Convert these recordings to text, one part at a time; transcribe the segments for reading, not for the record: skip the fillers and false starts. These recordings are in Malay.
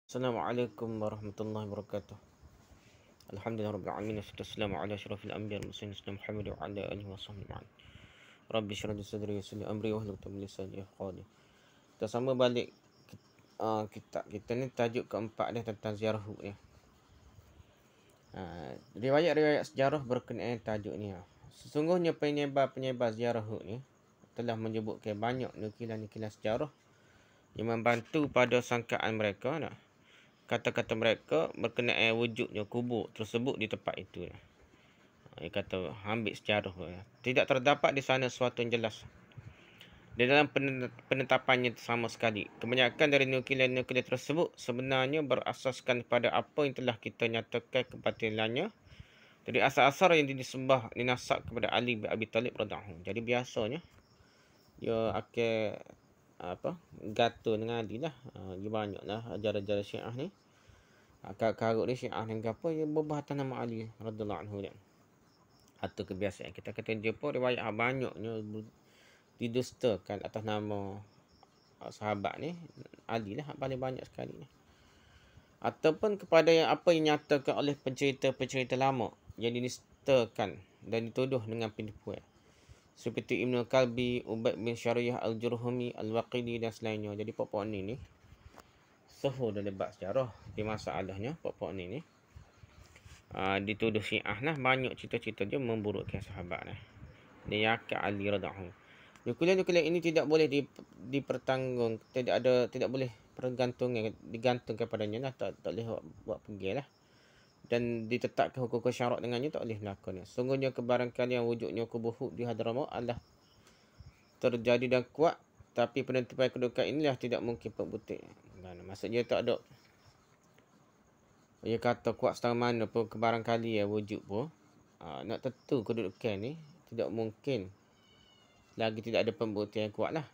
Assalamualaikum warahmatullahi wabarakatuh. Alhamdulillah rabbil alamin wassalatu wassalamu ala asyrafil anbiya'i wal mursalin sayyidina Muhammad wa ala alihi washabbihi ma'an. Rabbi shrah li sadri wa yassir li amri wahlul 'uqdatam min lisani yafqahu. Kita sama balik kita ni tajuk keempat dia tentang ziarah ya. Riwayat-riwayat sejarah berkenaan tajuk ni. Sesungguhnya penyebar ziarah ni telah menyebutkan banyak nukilan-nukilan sejarah yang membantu pada sangkaan mereka kata-kata mereka berkenaan wujudnya kubur tersebut di tempat itu. Dia kata ambil sejarah. Tidak terdapat di sana sesuatu yang jelas di dalam penetapannya sama sekali. Kebanyakan dari nukilan-nukilan tersebut sebenarnya berasaskan pada apa yang telah kita nyatakan kebatilannya dari asar-asar yang disembah dinasab kepada Ali bin Abi Talib radhiyallahu. Jadi biasanya dia akan gato dengan Ali lah. Dia banyaklah ajaran-ajaran Syiah ni. Karut ni Syiah ni apa dia berbahatan nama Ali radhiyallahu anhu dia. Atau kebiasaan kita kata jumpa riwayat banyaknya didustakan atas nama sahabat ni Ali lah paling banyak sekali ni. Ataupun kepada apa yang nyatakan oleh pencerita-pencerita lama yang dinistakan dan dituduh dengan penipuan. Seperti Ibn Kalbi, Ubaid bin Syariyah Al-Jurhumi, Al-Waqidi dan selainnya. Jadi pokok ni suhu dalam bab sejarah. Di masalahnya pokok ni dituduh Syiah lah. Banyak cerita-cerita dia memburukkan sahabat lah. Dia yakin Ali radhiyallahu. Nukilan-nukilan ini tidak boleh dipertanggung, tidak boleh digantungkan padanya lah, tak boleh buat pergi lah. Dan ditetapkan hukum syarak dengannya tak boleh melakukannya. Sungguhnya kebarangkalian wujudnya kubur Hud di Hadramaut adalah terjadi dan kuat, tapi penentuan kedudukan inilah tidak mungkin pembuktian. Maksudnya tak ada. Dia kata kuat setengah mana pun kebarangkalian wujud pun, nak tentu kedudukan ni tidak mungkin. Lagi tidak ada pembuktian yang kuat lah.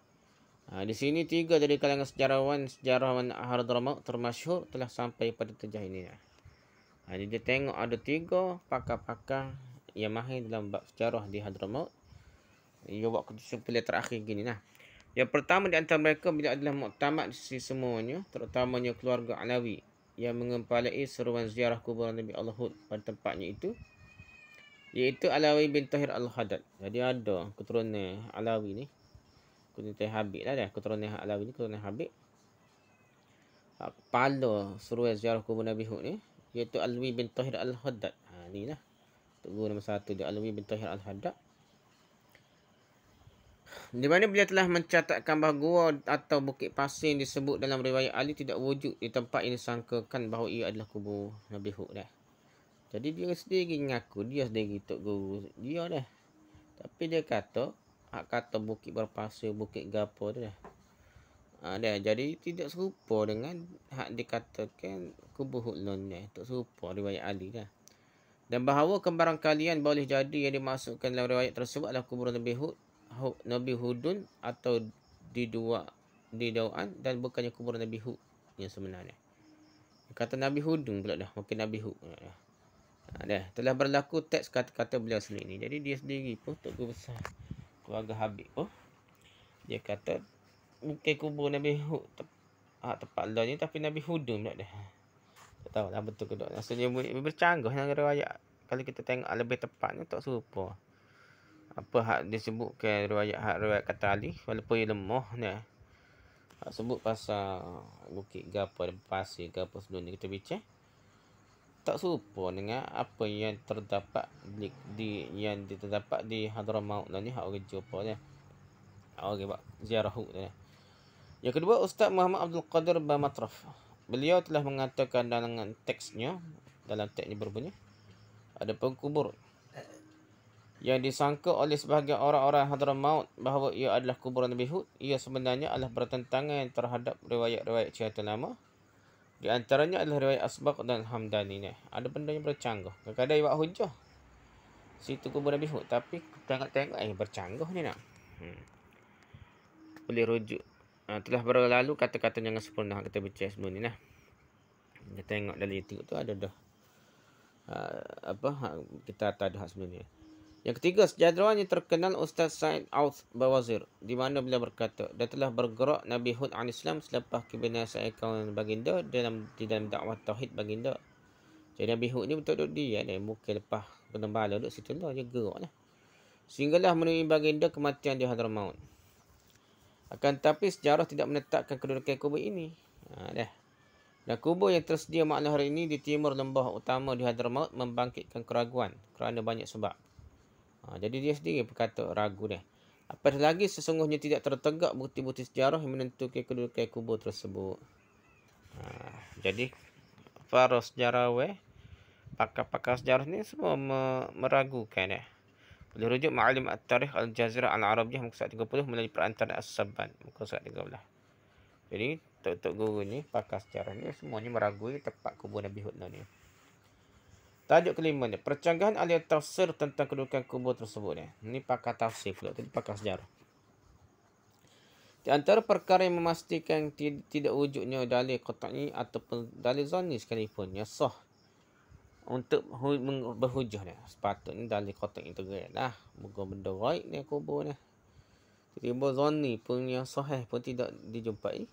Di sini tiga dari kalangan sejarawan Hadramaut termasyhur telah sampai pada terjah ini. Jadi dia tengok ada tiga pakar-pakar yang mahir dalam bab sejarah di Hadramaut. Dia buat kesimpulan terakhir gini lah. Yang pertama di antara mereka bila adalah muktamad di sisi semuanya, terutamanya keluarga Alawi yang mengempalai seruan ziarah kuburan Nabi Allah Hud pada tempatnya itu, iaitu Alawi bin Tahir Al-Haddad. Jadi ada keturunan Alawi ni, keturunan Habib lah dah. Keturunan Alawi ni keturunan Habib. Kepala seruan ziarah kubur Nabi Hud ni iaitu Alwi bin Tahir Al-Haddad. Ni lah guru nombor satu dia, Alwi bin Tahir Al-Haddad. Di mana beliau telah mencatatkan bahawa gua atau bukit pasir yang disebut dalam riwayat Ali tidak wujud di tempat ini, sangkakan bahawa ia adalah kubur Nabi Hud dah. Jadi dia sendiri mengaku, dia sendiri tok guru dia dah. Tapi dia kata bukit berpasir, bukit gapo dah. Dah, jadi tidak serupa dengan hak dikatakan kubur Hud lon dah. Tak serupa riwayat Ali dah. Dan bahawa kebarangkalian boleh jadi yang dimasukkan dalam riwayat tersebut adalah kuburan Nabi Hudun atau didauan dan bukannya kuburan Nabi Hud yang sebenarnya. Kata Nabi Hudun pula dah, mungkin Nabi Hud. Dah, telah berlaku teks kata-kata beliau sendiri ni. Jadi dia sendiri pun Tok Guru Besar keluarga Habib pun dia kata bukan kubur Nabi Hud tempat lain ni, tapi Nabi Hudun pula dah. Tak tahu lah betul ke tak. Maksudnya bercanggah dengan riwayat. Kalau kita tengok lebih tepatnya tak serupa. Apa hak disebutkan riwayat kata Ali, walaupun ia lemah ni. Hak sebut pasal bukit gapo pasir gapo sebelum ni kita bincang. Tak serupa dengan apa yang terdapat di Hadramaut ni, hak orang jumpa ni. Orang buat ziarah Hud ni. Yang kedua, Ustaz Muhammad Abdul Qadir Bamatraf. Beliau telah mengatakan dalam teksnya berbunyi, ada pengkubur yang disangka oleh sebahagian orang-orang Hadramaut bahawa ia adalah kuburan Nabi Hud. Ia sebenarnya adalah bertentangan terhadap riwayat-riwayat cerita lama. Di antaranya adalah riwayat Asbaq dan Hamdani ni. Ada benda yang bercanggah. Kadang-kadang ia buat hujah situ kubur Nabi Hud, tapi tengok-tengok bercanggah ni nak. Boleh rujuk. Telah berlalu kata-kata jangan sempurna kita baca sebelum ni lah. Kita tengok dari YouTube tu ada dah kita tak ada hak sebelum ni. Yang ketiga, sejarawan yang terkenal Ustaz Said Aus Bawazir, di mana beliau berkata, dan telah bergerak Nabi Hud AS selepas kebinasaan kaum baginda di dalam dakwah tauhid baginda. Jadi Nabi Hud ni betul-betul dia ni, mungkin lepas kena bala duduk situ lah, dia gerak lah. Sehinggalah menemui baginda kematian di Hadramaut. Akan tetapi sejarah tidak menetapkan kedudukan kubur ini. Dan kubur yang tersedia makna hari ini di timur lembah utama di Hadramaut membangkitkan keraguan kerana banyak sebab. Jadi dia sendiri berkata ragu dia. Apatah lagi sesungguhnya tidak tertegak bukti-bukti sejarah yang menentukan kedudukan kubur tersebut. Jadi para sejarawan, pakar-pakar sejarah ni semua meragukan dia. Boleh rujuk Ma'alim At-Tarikh Al-Jazirah Al-Arabiyah muka surat 30 melalui perantaraan As-Sabban muka surat 13. Jadi tok-tok guru ni, pakar sejarah ni semuanya meragui tempat kubur Nabi Hud ni. Tajuk kelima ni, percanggahan ahli tafsir tentang kedudukan kubur tersebut ni. Ini pakar tafsir pula, tadi pakar sejarah. Di antara perkara yang memastikan tidak wujudnya dalil qat'i ataupun dalil zanni sekalipun yang sah untuk berhujah ni. Sepatutnya dalil qat'i itu lah. Moga benda gaib ni kubur ni. Tiba-tiba zanni pun yang sahih pun tidak dijumpai.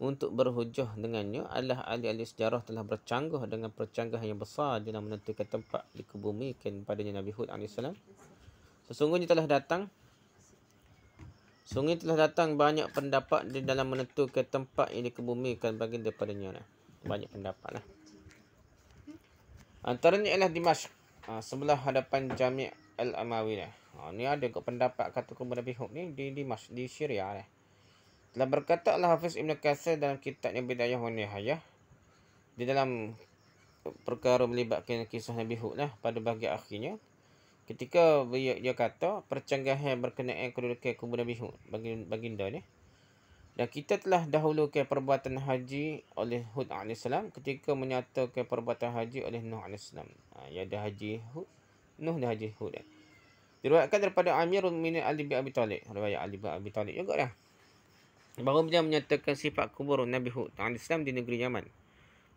Untuk berhujah dengannya adalah ahli-ahli sejarah telah bercanggah dengan percanggahan yang besar dalam menentukan tempat dikebumikan padanya Nabi Hud AS. Sesungguhnya telah datang banyak pendapat di dalam menentukan tempat yang dikebumikan baginda padanya. Banyak pendapat lah. Antaranya ialah Dimashq, sebelah hadapan Jami' Al-Amawi. Ni ada kot pendapat kata kubur Nabi Hud ni di Dimashq, di Syria lah. Telah berkata Al-Hafiz Ibn Katsir dalam kitabnya Bidayah wa Nihayah, di dalam perkara melibatkan kisah Nabi Hud lah pada bahagian akhirnya, ketika dia kata percanggahan berkenaan kedudukan kubur Nabi Hud baginda ni, dan kita telah dahulukan perbuatan haji oleh Hud AS ketika menyatakan perbuatan haji oleh Nuh AS. Ya ada haji Hud, Nuh dan haji Hud. Diriwayatkan daripada Amirul Mukminin Ali bin Abi Talib, riwayat Ali bin Abi Talib juga dah, bahawa beliau menyatakan sifat kubur Nabi Hud AS di negeri Yaman.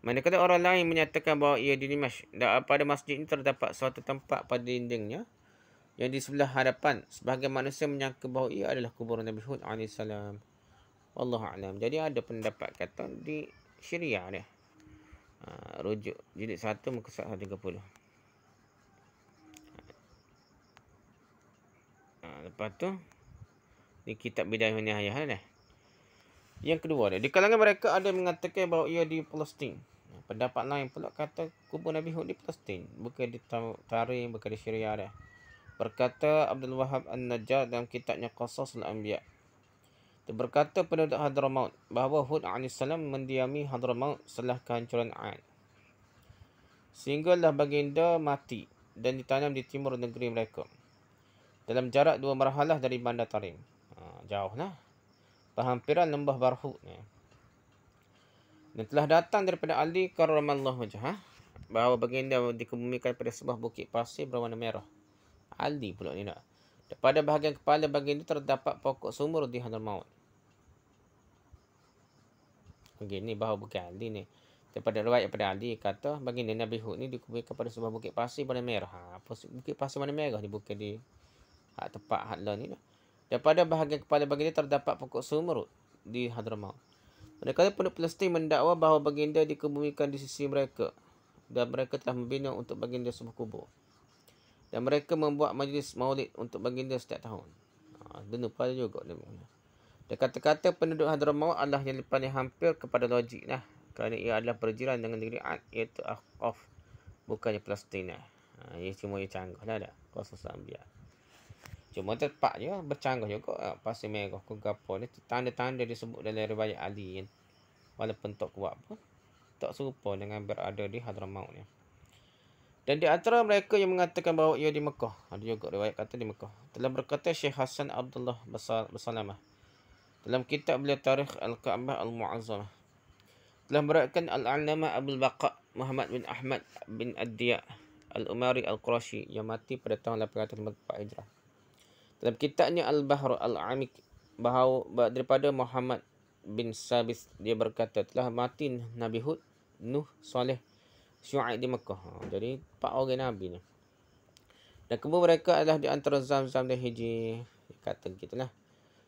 Manakala orang lain menyatakan bahawa ia di Dimashq, dan pada masjid ini terdapat suatu tempat pada dindingnya yang di sebelah hadapan. Sebahagian manusia menyangka bahawa ia adalah kubur Nabi Hud AS. Wallahu a'lam. Jadi ada pendapat kata di Syria dia. Rujuk jilid 1 muka surat 30. Lepas tu di kitab Bidayah wa Nihayah dah. Yang kedua dia, di kalangan mereka ada yang mengatakan bahawa ia di Palestin. Pendapat lain pula kata kubur Nabi Hud di Palestin, bukan di Tarim, bukan di Syria dah. Berkata Abdul Wahab An-Najjar dalam kitabnya Qasasul Anbiya. Dia berkata penduduk Hadramaut bahawa Hud AS mendiami Hadramaut setelah kehancuran Ad. Sehinggalah baginda mati dan ditanam di timur negeri mereka, dalam jarak 2 marhalah dari bandar Tarim. Jauh lah. Perhampiran lembah Barhut ni. Dan telah datang daripada Ali karramallahu wajhah bahawa baginda dikebumikan pada sebuah bukit pasir berwarna merah. Ali pula ni nak. Pada bahagian kepala baginda terdapat pokok sumur di Hadramaut. Begini bahawa bukan Ali ni. Daripada riwayat daripada Ali kata baginda Nabi Hud ni dikebumikan pada sebuah bukit pasir berwarna merah. Bukit pasir warna merah ni bukan di tempat hadlah ni lah. Daripada bahagian kepala baginda terdapat pokok sumur di Hadramaut. Manakala penduduk Palestin mendakwa bahawa baginda dikebumikan di sisi mereka, dan mereka telah membina untuk baginda sebuah kubur, dan mereka membuat majlis maulid untuk baginda setiap tahun. Dulu pada juga dia. Dan kata-kata penduduk Hadramaut adalah yang paling hampir kepada logik lah, kerana ia adalah berjiran dengan negeri Ad, iaitu Ahqaf, bukannya Palestin lah. Ia cuma ia canggah lah dah. Qasasul Anbiya. Cuma tepat je, bercanggah juga pasir merah ke gapo ni. Tanda-tanda disebut dalam riwayat Ali, walaupun tak kuat pun tak serupa dengan berada di Hadramaut ni. Dan di antara mereka yang mengatakan bahawa ia di Mekah, ada juga riwayat kata di Mekah, telah berkata Syekh Hasan Abdullah Bersalamah dalam kitab beliau Tarikh Al-Ka'bah Al-Mu'azzamah, telah meriwayatkan Al-Allamah Abdul Baqa Muhammad bin Ahmad bin Ad-Diya Al-Umari Al-Qurashi yang mati pada tahun 854 Hijrah. Dalam kitabnya Al-Bahr Al-Amik bahawa daripada Muhammad bin Sabis, dia berkata telah mati Nabi Hud, Nuh, Saleh, Syuaib di Mekah. Jadi 4 orang Nabi ni. Dan kubur mereka adalah di antara Zamzam dan Hijri. Kata gitulah.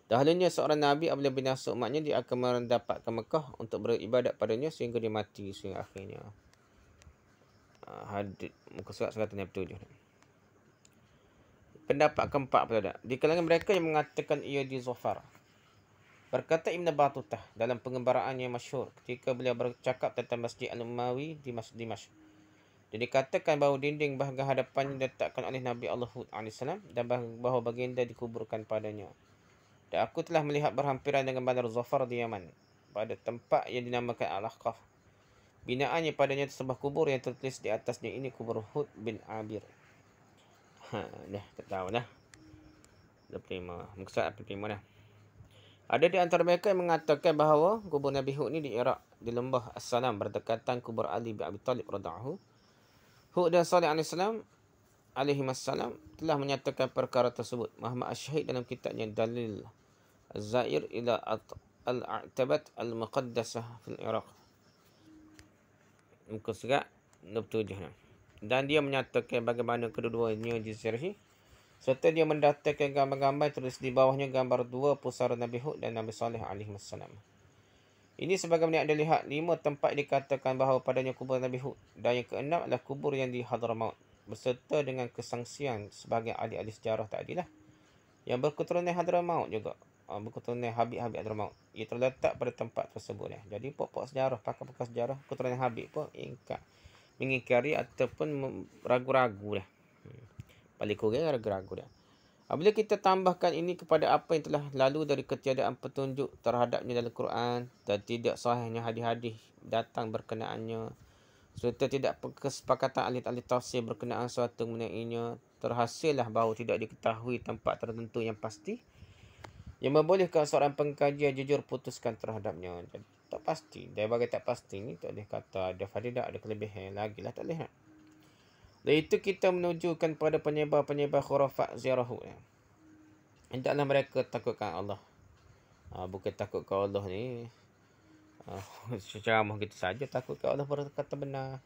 Dahulunya seorang Nabi apabila binasa umatnya, dia akan mendapatkan Mekah untuk beribadat padanya sehingga dia mati sehingga akhirnya. Hadith muka surat 167. Pendapat keempat pula. Di kalangan mereka yang mengatakan ia di Zafar. Berkata Ibn Battutah dalam pengembaraan yang masyhur ketika beliau bercakap tentang Masjid Al-Umawi di Dimashq. Jadi dikatakan bahawa dinding bahagian hadapannya diletakkan oleh Nabi Allah Hud AS dan bahawa baginda dikuburkan padanya. Dan aku telah melihat berhampiran dengan bandar Zafar di Yaman, pada tempat yang dinamakan Al-Ahqaf. Binaannya padanya sebuah kubur yang tertulis di atasnya ini kubur Hud bin Abir. Dah, tak tahu dah. 25. Muka surat 25 dah. Ada di antara mereka yang mengatakan bahawa kubur Nabi Hud ni di Iraq, di lembah As-Salam berdekatan kubur Ali bin Abi Talib radhiyallahu. Hud dan Salih alaihissalam telah menyatakan perkara tersebut. Muhammad Ash-Shahid dalam kitabnya Dalil Az-Zair ila Al-A'tabat Al-Muqaddasah fil Iraq. Muka surat 27. Dan dia menyatakan bagaimana kedua-duanya diziarahi, serta dia mendatangkan gambar-gambar tulis di bawahnya gambar dua pusara Nabi Hud dan Nabi Salih alaihissalam. Ini sebagaimana anda lihat 5 tempat dikatakan bahawa padanya kubur Nabi Hud, dan yang keenam adalah kubur yang di Hadramaut berserta dengan kesangsian sebagai ahli-ahli sejarah tadilah yang berketurunan Hadramaut juga. Berketurunan Habib Hadramaut. Ia terletak pada tempat tersebut. Jadi pokok sejarah, pakar-pakar sejarah keturunan Habib pun mengingkari ataupun ragu-ragu dah. Paling kurang ragu-ragu dah. Apabila kita tambahkan ini kepada apa yang telah lalu dari ketiadaan petunjuk terhadapnya dalam Quran dan tidak sahihnya hadis-hadis datang berkenaannya, serta tidak kesepakatan ahli-ahli tafsir berkenaan suatu mengenainya, terhasillah bahawa tidak diketahui tempat tertentu yang pasti yang membolehkan seorang pengkaji yang jujur putuskan terhadapnya. Jadi, tak pasti. Dari bagi tak pasti ni tak boleh kata ada fadilah, ada kelebihan lagi lah, tak boleh nak. Dan itu kita menunjukkan pada penyebar-penyebar khurafat ziarah. Hendaklah mereka takutkan Allah. Bukan takutkan Allah ni secara ceramah kita saja, takutkan Allah berkata benar,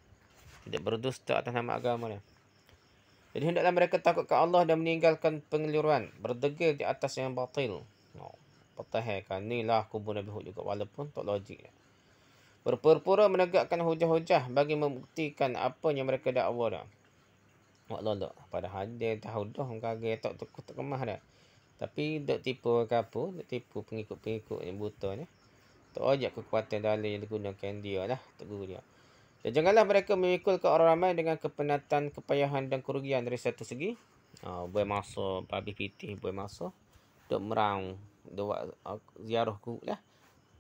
tidak berdusta atas nama agama dia. Jadi hendaklah mereka takutkan Allah dan meninggalkan pengeliruan, berdegil di atas yang batil. Pertahankan ni lah kubur Nabi Hud juga, walaupun tak logik. Berpura-pura menegakkan hujah-hujah bagi membuktikan apa yang mereka dakwa dah. Allah padahal dia tahu dah kagak tak kemah dah. Tapi dok tipu ke apa, dok tipu pengikut-pengikut yang buta ni. Tak ajak kekuatan dalil yang digunakan dia lah, tak guru dia. Dan janganlah mereka memikulkan orang ramai dengan kepenatan, kepayahan dan kerugian dari satu segi. Buat masa babi pitih, buat masa dok merang, dok ziarah ku lah.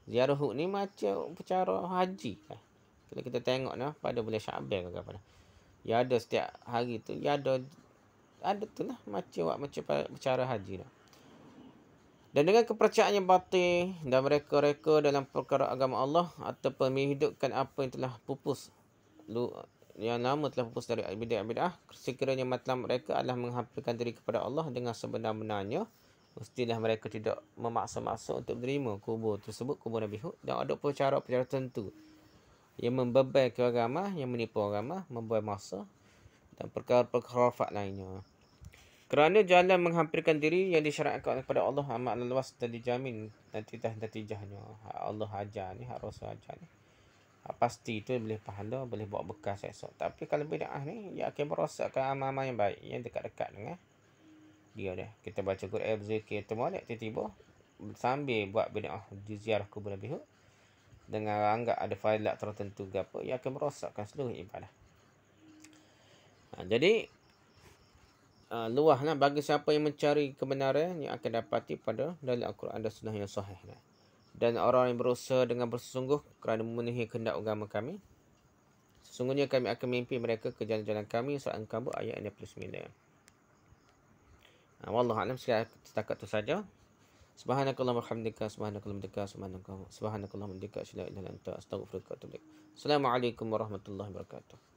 Ziarah Hud ni macam upacara haji lah. Kalau kita tengok nah pada bulan Syaban ke apa dah. Ya ada setiap hari tu, ya ada tu lah macam upacara haji dah. Dan dengan kepercayaan yang batil dan mereka-reka dalam perkara agama Allah ataupun menghidupkan apa yang telah pupus, yang lama telah pupus dari bid'ah, sekiranya matlamat mereka adalah menghampirkan diri kepada Allah dengan sebenar-benarnya, mestilah mereka tidak memaksa-maksa untuk menerima kubur tersebut, kubur Nabi Hud, dan ada percara-percara tertentu yang membebankan agama, yang menipu agama, membuat masa dan perkara-perkara khurafat lainnya. Kerana jalan menghampirkan diri yang disyariatkan kepada Allah amat luas dan dijamin natijahnya. Allah ajar ni, hak Rasul ajar ni. Pasti itu boleh pahala, boleh bawa bekas esok. Tapi kalau bid'ah ni, ia akan merosakkan amal-amal yang baik, yang dekat-dekat dengan dia dah. Kita baca Quran, berzikir, termolat, tiba-tiba sambil buat bid'ah di ziarah kubur Nabi Hud dengan anggap ada fadilat tertentu ke apa, ia akan merosakkan seluruh ibadah. Jadi luahlah bagi siapa yang mencari kebenaran yang akan dapati pada dalam Al-Quran dan Sunnah yang sahih. Dan orang yang berusaha dengan bersungguh kerana memenuhi kehendak agama kami, sesungguhnya kami akan memimpin mereka ke jalan-jalan kami. Surah Al-Ankabut ayat 69. Wallahu a'lam, setakat itu saja. Subhanakallahumma wa bihamdika, subhanakallahumma wa bihamdika, asyhadu an la ilaha illa anta, astaghfiruka wa atubu ilaik. Assalamualaikum warahmatullahi wabarakatuh.